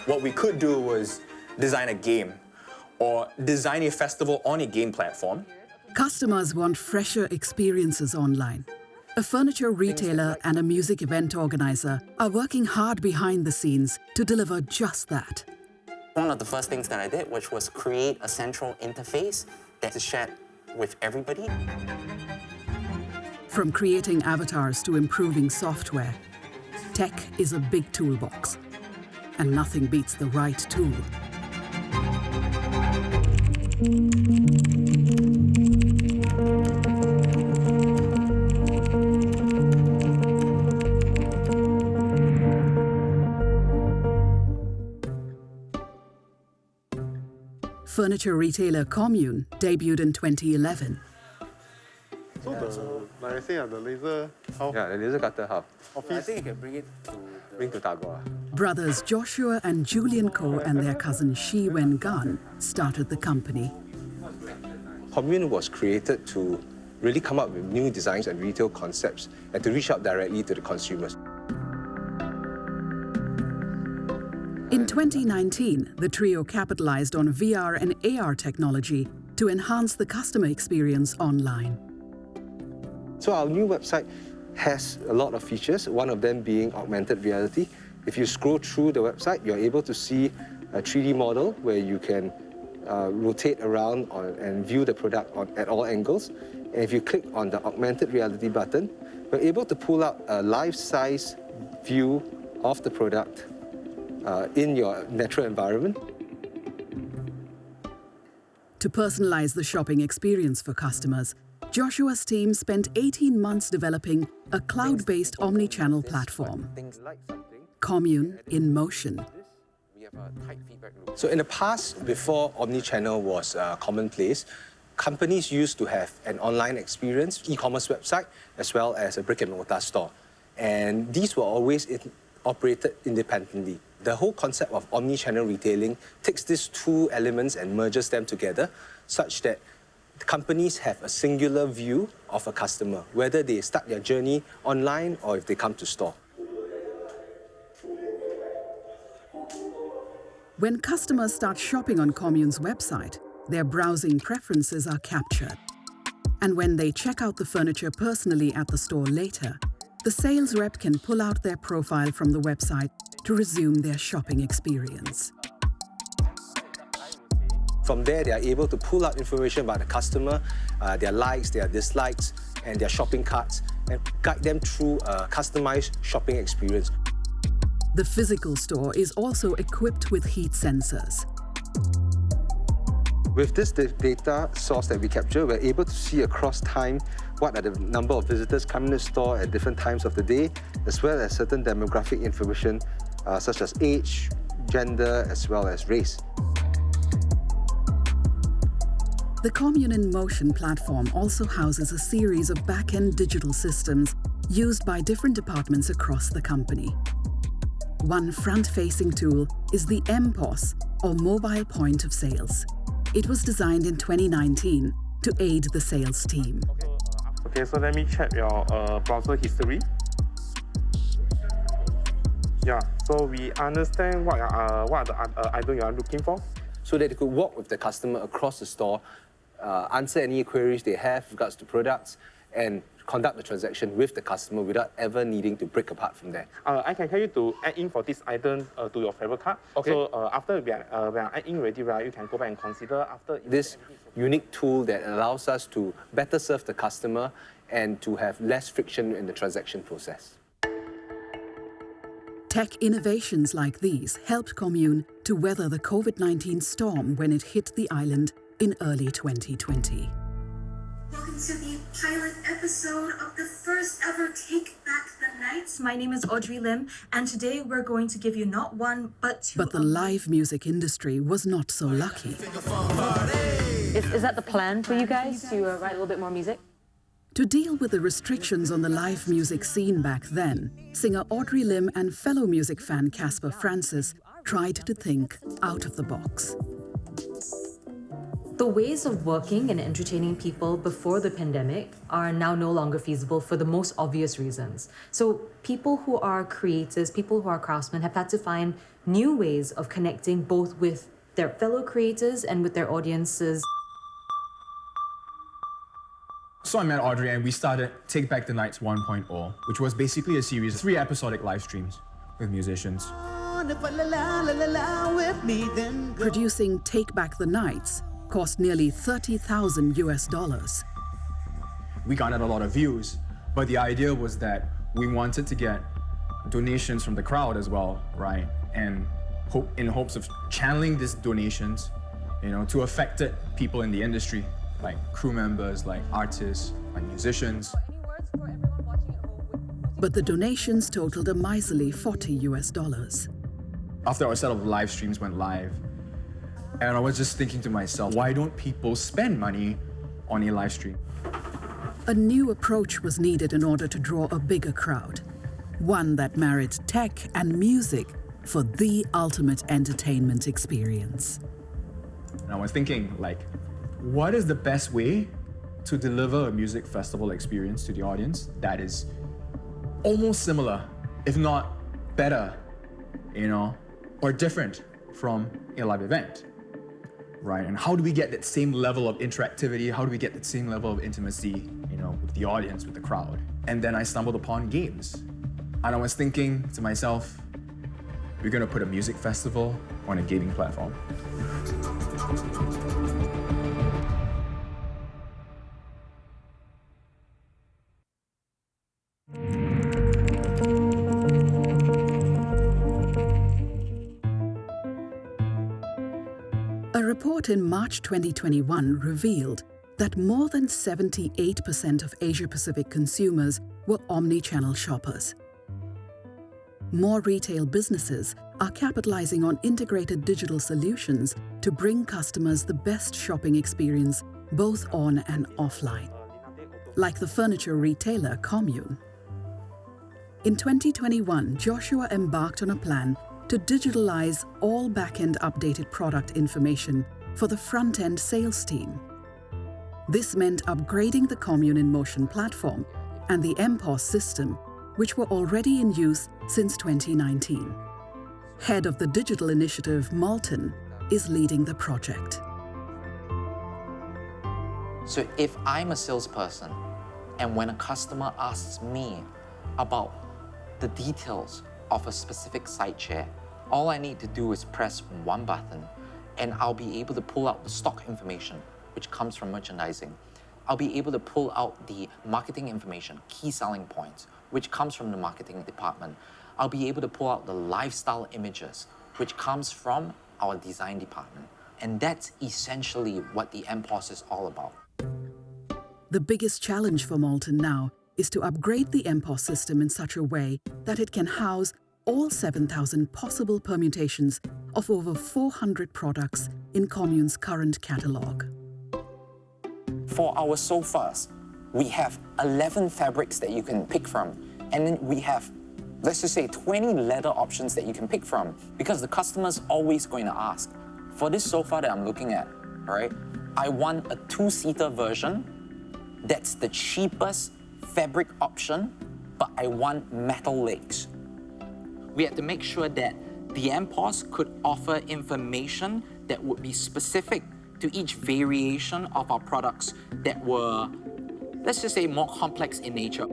What we could do was design a game or design a festival on a game platform. Customers want fresher experiences online. A furniture retailer and a music event organizer are working hard behind the scenes to deliver just that. One of the first things that I did, which was create a central interface that is shared with everybody. From creating avatars to improving software, tech is a big toolbox, and nothing beats the right tool. Furniture retailer Commune debuted in 2011. So like I say, the laser, how? Yeah, the laser cutter, how? Office. I think you can bring it to Bring to Tagore. Brothers Joshua and Julian Koh and their cousin Shi Wen Gan started the company. Commune was created to really come up with new designs and retail concepts and to reach out directly to the consumers. In 2019, the trio capitalized on VR and AR technology to enhance the customer experience online. So our new website has a lot of features, one of them being augmented reality. If you scroll through the website, you're able to see a 3D model where you can rotate around and view the product at all angles. And if you click on the augmented reality button, we're able to pull out a life-size view of the product in your natural environment. To personalize the shopping experience for customers, Joshua's team spent 18 months developing a cloud-based omni-channel platform. Commune in motion. So in the past, before omni-channel was commonplace, companies used to have an online experience, e-commerce website, as well as a brick-and-mortar store. And these were always operated independently. The whole concept of omni-channel retailing takes these two elements and merges them together such that companies have a singular view of a customer, whether they start their journey online or if they come to store. When customers start shopping on Commune's website, their browsing preferences are captured. And when they check out the furniture personally at the store later, the sales rep can pull out their profile from the website to resume their shopping experience. From there, they are able to pull out information about the customer, their likes, their dislikes, and their shopping carts, and guide them through a customized shopping experience. The physical store is also equipped with heat sensors. With this data source that we capture, we're able to see across time what are the number of visitors coming to the store at different times of the day, as well as certain demographic information such as age, gender, as well as race. The Commune in Motion platform also houses a series of back-end digital systems used by different departments across the company. One front-facing tool is the MPOS, or Mobile Point of Sales. It was designed in 2019 to aid the sales team. Okay, so let me check your browser history. Yeah, so we understand what are the items you are looking for. So that they could walk with the customer across the store, answer any queries they have with regards to products, and conduct the transaction with the customer without ever needing to break apart from there. I can tell you to add in for this item to your favorite card. Okay. So after we are adding ready, you can go back and consider after This unique tool that allows us to better serve the customer and to have less friction in the transaction process. Tech innovations like these helped Commune to weather the COVID-19 storm when it hit the island in early 2020. Welcome to the pilot episode of the first ever Take Back the Nights. My name is Audrey Lim, and today we're going to give you not one, but two. But the live music industry was not so lucky. Is that the plan for you guys, to write a little bit more music? To deal with the restrictions on the live music scene back then, singer Audrey Lim and fellow music fan Caspar Francis tried to think out of the box. The ways of working and entertaining people before the pandemic are now no longer feasible for the most obvious reasons. So people who are creators, people who are craftsmen have had to find new ways of connecting both with their fellow creators and with their audiences. So I met Audrey and we started Take Back the Nights 1.0, which was basically a series of 3 episodic live streams with musicians. Producing Take Back the Nights cost nearly $30,000 US. We garnered a lot of views, but the idea was that we wanted to get donations from the crowd as well, right? And in hopes of channeling these donations, to affected people in the industry, like crew members, like artists, like musicians. But the donations totaled a miserly $40 US. After our set of live streams went live, and I was just thinking to myself, why don't people spend money on a live stream? A new approach was needed in order to draw a bigger crowd, one that married tech and music for the ultimate entertainment experience. And I was thinking, what is the best way to deliver a music festival experience to the audience that is almost similar, if not better, or different from a live event, right? And how do we get that same level of interactivity? How do we get that same level of intimacy, with the audience, with the crowd? And then I stumbled upon games. And I was thinking to myself, we're gonna put a music festival on a gaming platform. A report in March 2021 revealed that more than 78% of Asia-Pacific consumers were omni-channel shoppers. More retail businesses are capitalizing on integrated digital solutions to bring customers the best shopping experience both on and offline, like the furniture retailer Commune. In 2021, Joshua embarked on a plan to digitalize all back-end updated product information for the front-end sales team. This meant upgrading the Commune in Motion platform and the MPOS system, which were already in use since 2019. Head of the digital initiative, Malton, is leading the project. So if I'm a salesperson and when a customer asks me about the details of a specific site share, all I need to do is press one button and I'll be able to pull out the stock information, which comes from merchandising. I'll be able to pull out the marketing information, key selling points, which comes from the marketing department. I'll be able to pull out the lifestyle images, which comes from our design department. And that's essentially what the MPOS is all about. The biggest challenge for Malton now is to upgrade the MPOS system in such a way that it can house all 7,000 possible permutations of over 400 products in Commune's current catalogue. For our sofas, we have 11 fabrics that you can pick from. And then we have, let's just say, 20 leather options that you can pick from, because the customer's always going to ask, for this sofa that I'm looking at, all right, I want a 2-seater version that's the cheapest fabric option, but I want metal legs. We had to make sure that the MPOS could offer information that would be specific to each variation of our products that were, let's just say, more complex in nature.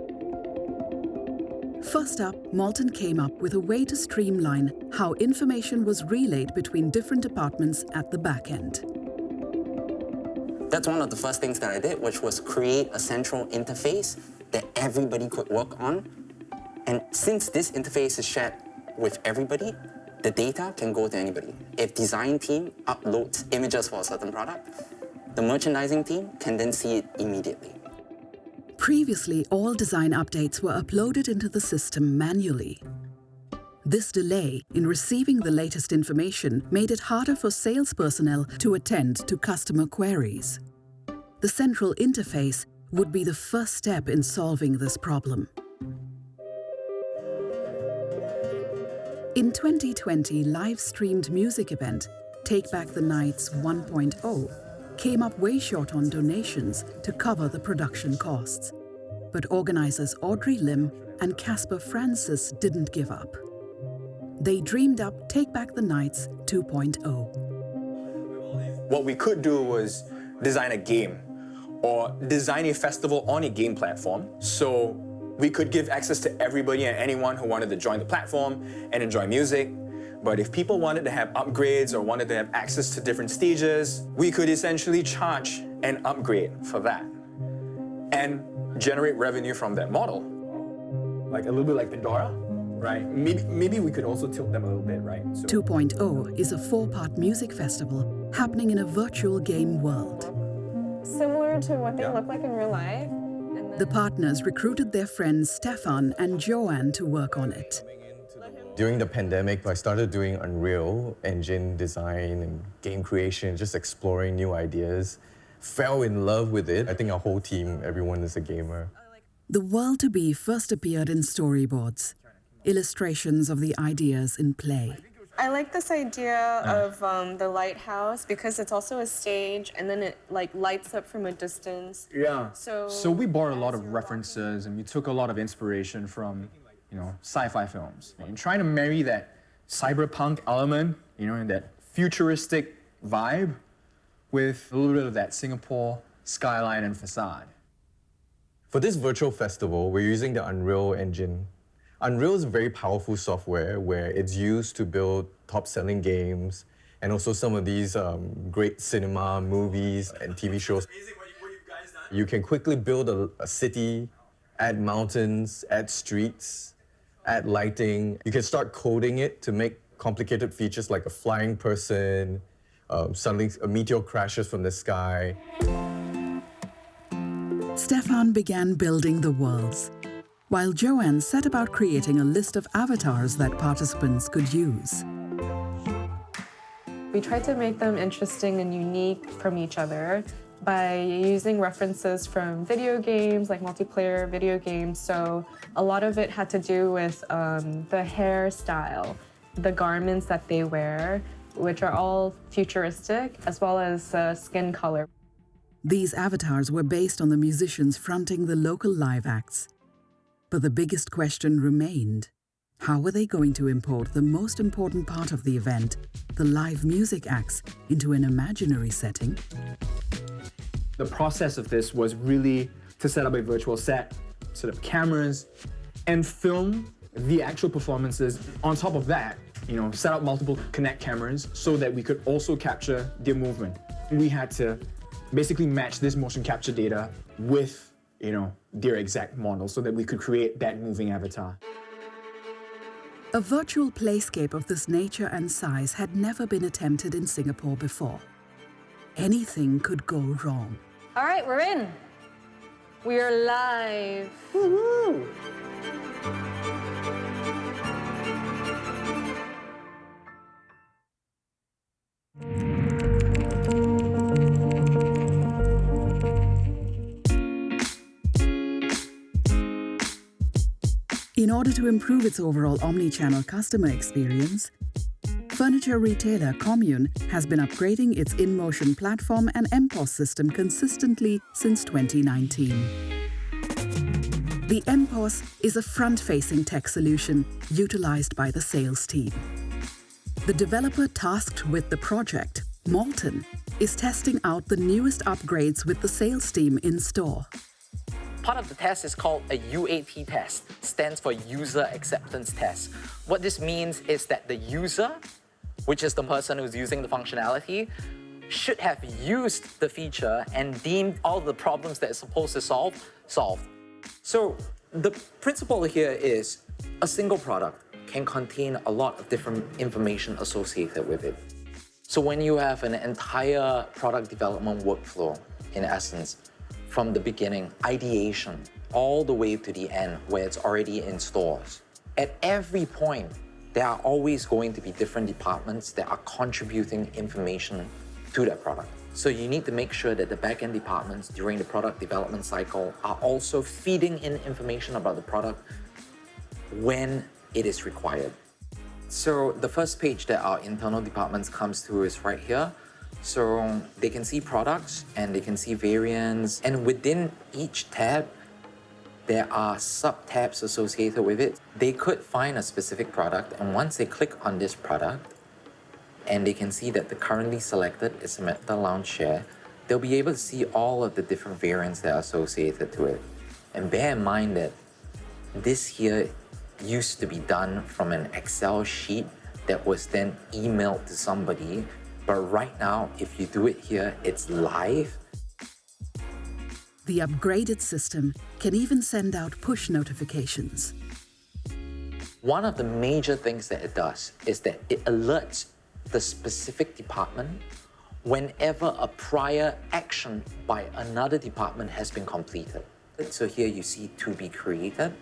First up, Malton came up with a way to streamline how information was relayed between different departments at the back end. That's one of the first things that I did, which was create a central interface that everybody could work on. And since this interface is shared with everybody, the data can go to anybody. If design team uploads images for a certain product, the merchandising team can then see it immediately. Previously, all design updates were uploaded into the system manually. This delay in receiving the latest information made it harder for sales personnel to attend to customer queries. The central interface would be the first step in solving this problem. In 2020 live-streamed music event, Take Back the Nights 1.0, came up way short on donations to cover the production costs. But organizers Audrey Lim and Caspar Francis didn't give up. They dreamed up Take Back the Nights 2.0. What we could do was design a game or design a festival on a game platform, so we could give access to everybody and anyone who wanted to join the platform and enjoy music. But if people wanted to have upgrades or wanted to have access to different stages, we could essentially charge an upgrade for that and generate revenue from that model. Like a little bit like Pandora, right? Maybe we could also tilt them a little bit, right? So 2.0 is a 4-part music festival happening in a virtual game world. Similar to what they look like in real life. The partners recruited their friends Stefan and Joanne to work on it. During the pandemic, I started doing Unreal Engine design and game creation, just exploring new ideas. Fell in love with it. I think our whole team, everyone is a gamer. The world to be first appeared in storyboards, illustrations of the ideas in play. I like this idea of the lighthouse because it's also a stage and then it like lights up from a distance. Yeah. So we borrowed a lot of references and we took a lot of inspiration from, sci-fi films. And trying to marry that cyberpunk element, and that futuristic vibe with a little bit of that Singapore skyline and facade. For this virtual festival, we're using the Unreal Engine. Unreal is a very powerful software where it's used to build top-selling games and also some of these great cinema, movies, and TV shows. You can quickly build a city, add mountains, add streets, add lighting. You can start coding it to make complicated features like a flying person, suddenly a meteor crashes from the sky. Stefan began building the worlds, while Joanne set about creating a list of avatars that participants could use. we tried to make them interesting and unique from each other by using references from video games, like multiplayer video games. So a lot of it had to do with the hairstyle, the garments that they wear, which are all futuristic, as well as skin color. These avatars were based on the musicians fronting the local live acts. But the biggest question remained: how were they going to import the most important part of the event, the live music acts, into an imaginary setting? The process of this was really to set up a virtual set, set up cameras, and film the actual performances. On top of that, set up multiple Connect cameras so that we could also capture their movement. We had to basically match this motion capture data with, their exact model so that we could create that moving avatar. A virtual playscape of this nature and size had never been attempted in Singapore before. Anything could go wrong. All right, we're in. We are live. Woo-hoo! In order to improve its overall omni-channel customer experience, furniture retailer Commune has been upgrading its InMotion platform and MPOS system consistently since 2019. The MPOS is a front-facing tech solution utilized by the sales team. The developer tasked with the project, Molten, is testing out the newest upgrades with the sales team in store. Part of the test is called a UAT test, stands for User Acceptance Test. What this means is that the user, which is the person who's using the functionality, should have used the feature and deemed all the problems that it's supposed to solved. So the principle here is a single product can contain a lot of different information associated with it. So when you have an entire product development workflow, in essence, from the beginning, ideation, all the way to the end where it's already in stores. At every point, there are always going to be different departments that are contributing information to that product. So you need to make sure that the back-end departments during the product development cycle are also feeding in information about the product when it is required. So the first page that our internal departments comes to is right here. So they can see products and they can see variants, and within each tab, there are sub-tabs associated with it. They could find a specific product, and once they click on this product, and they can see that the currently selected is a Meta Lounge Share, they'll be able to see all of the different variants that are associated to it. And bear in mind that this here used to be done from an Excel sheet that was then emailed to somebody, but right now, if you do it here, it's live. The upgraded system can even send out push notifications. One of the major things that it does is that it alerts the specific department whenever a prior action by another department has been completed. So here you see to be created.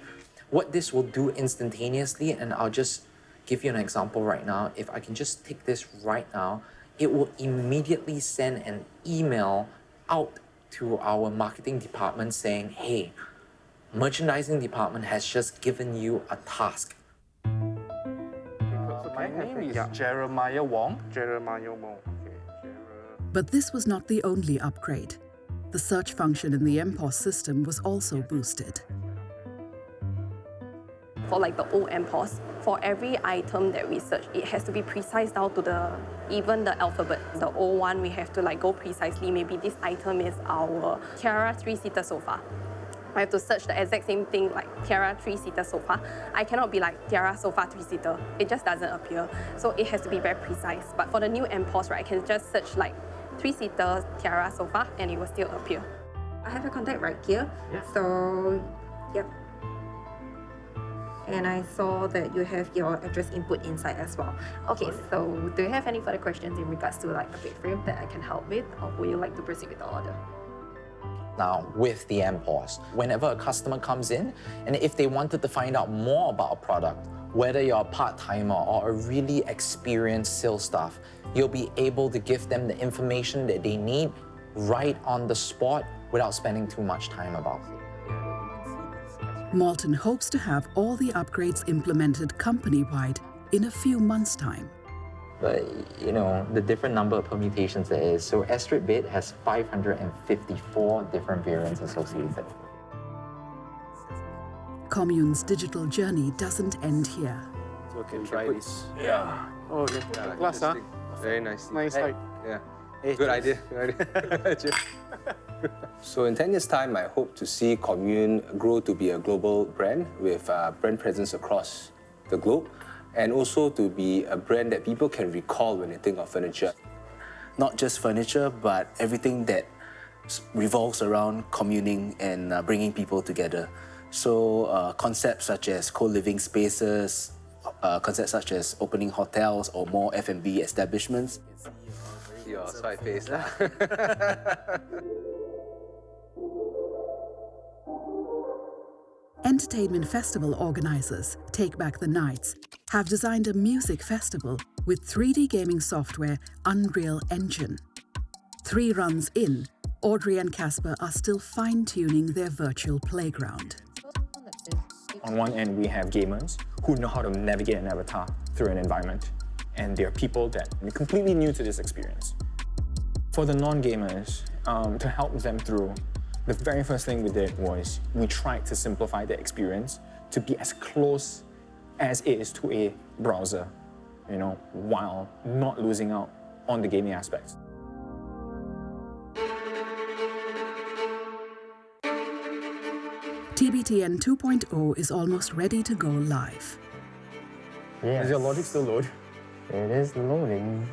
What this will do instantaneously, and I'll just give you an example right now. If I can just take this right now, it will immediately send an email out to our marketing department saying, hey, merchandising department has just given you a task. My name is Jeremiah Wong. Jeremiah Wong. Okay. But this was not the only upgrade. The search function in the MPOS system was also boosted. For like the old MPOS, for every item that we search, it has to be precise down to even the alphabet. The old one, we have to like go precisely. Maybe this item is our Tiara 3-seater sofa. I have to search the exact same thing like Tiara 3-seater sofa. I cannot be like Tiara sofa 3-seater. It just doesn't appear. So it has to be very precise. But for the new MPOS, right, I can just search like 3-seater Tiara sofa and it will still appear. I have a contact right here. Yeah. So, yep. And I saw that you have your address input inside as well. Okay, so do you have any further questions in regards to like the bed frame that I can help with, or would you like to proceed with the order? Now, with the MPOS, whenever a customer comes in, and if they wanted to find out more about a product, whether you're a part-timer or a really experienced sales staff, you'll be able to give them the information that they need right on the spot without spending too much time about it. Malton hopes to have all the upgrades implemented company-wide in a few months' time. But, you know, the different number of permutations there is. So Astrid Bit has 554 different variants associated. Commune's digital journey doesn't end here. So we can try this. Yeah. Oh, yeah. Glass, huh? Very nice. Nice light. Yeah. Hey, good idea. Good idea. So in 10 years' time, I hope to see Commune grow to be a global brand with brand presence across the globe, and also to be a brand that people can recall when they think of furniture. Not just furniture, but everything that revolves around communing and bringing people together. So concepts such as co-living spaces, concepts such as opening hotels or more F&B establishments. Your side face. Entertainment festival organizers, Take Back the Nights, have designed a music festival with 3D gaming software Unreal Engine. 3 runs in, Audrey and Caspar are still fine-tuning their virtual playground. On one end, we have gamers who know how to navigate an avatar through an environment, and there are people that are completely new to this experience. For the non-gamers, to help them through, the very first thing we did was we tried to simplify the experience to be as close as it is to a browser, you know, while not losing out on the gaming aspects. TBTN 2.0 is almost ready to go live. Yes. Is your logic still load? It is loading.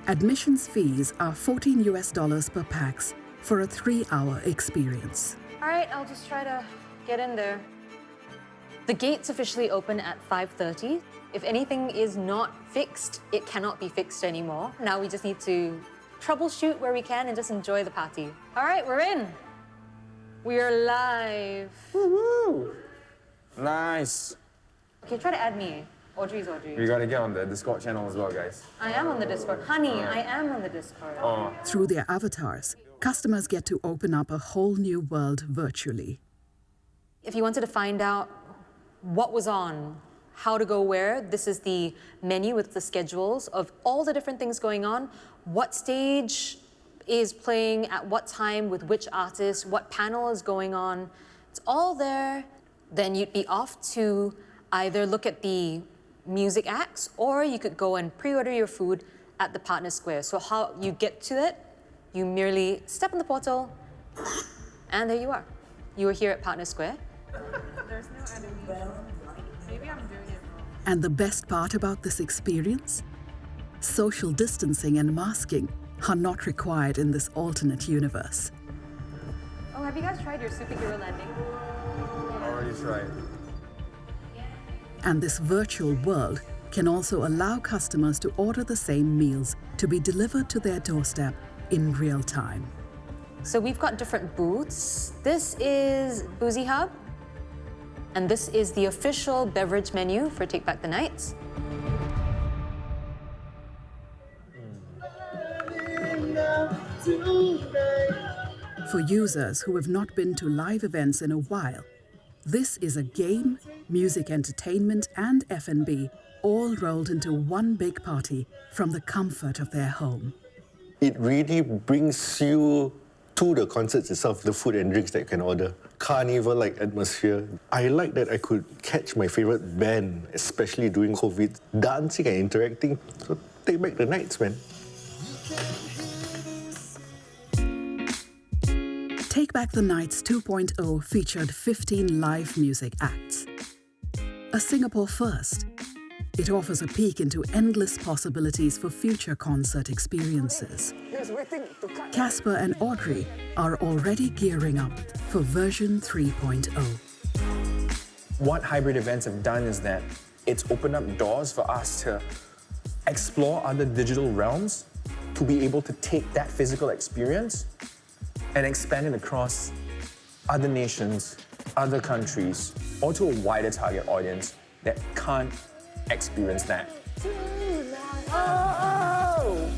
Admissions fees are $14 per pax for a 3-hour experience. All right, I'll just try to get in there. The gates officially open at 5:30. If anything is not fixed, it cannot be fixed anymore. Now we just need to troubleshoot where we can and just enjoy the party. All right, we're in. We are live. Woohoo! Nice. Okay, try to add me. Audrey's Audrey. We gotta get on the Discord channel as well, guys. I am on the Discord. Honey, I am on the Discord. Oh. Through their avatars, customers get to open up a whole new world virtually. If you wanted to find out what was on, how to go where. This is the menu with the schedules of all the different things going on. What stage is playing at what time with which artist, what panel is going on. It's all there. Then you'd be off to either look at the music acts, or you could go and pre-order your food at the partner square. So how you get to it, you merely step in the portal, and there you are. You are here at Partner Square. There's no animation. Maybe I'm doing it wrong. And the best part about this experience? Social distancing and masking are not required in this alternate universe. Oh, have you guys tried your superhero landing? Already tried. And this virtual world can also allow customers to order the same meals to be delivered to their doorstep in real time. So we've got different booths. This is Boozy Hub, and this is the official beverage menu for Take Back the Nights. For users who have not been to live events in a while, this is a game, music entertainment, and F&B all rolled into one big party from the comfort of their home. It really brings you to the concerts itself, the food and drinks that you can order. Carnival-like atmosphere. I like that I could catch my favorite band, especially during COVID, dancing and interacting. So take back the nights, man. Take Back the Nights 2.0 featured 15 live music acts. A Singapore first, it offers a peek into endless possibilities for future concert experiences. Caspar and Audrey are already gearing up for version 3.0. What hybrid events have done is that it's opened up doors for us to explore other digital realms, to be able to take that physical experience and expand it across other nations, other countries, or to a wider target audience that can't experience that. Oh!